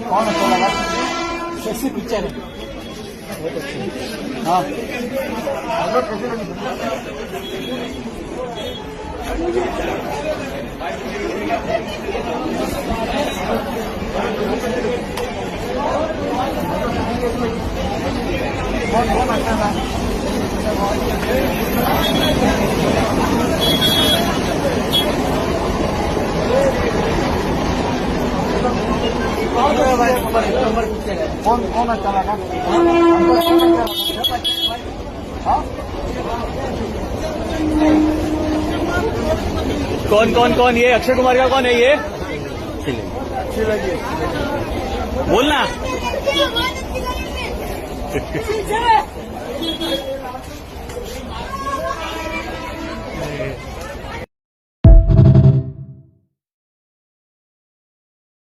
कौन अच्छा लगा? Sexy picture है। हाँ कौन अच्छा था? कौन कौन अच्छा लगा? कौन कौन कौन ये अक्षय कुमार का कौन है ये? अच्छी लगी। बोलना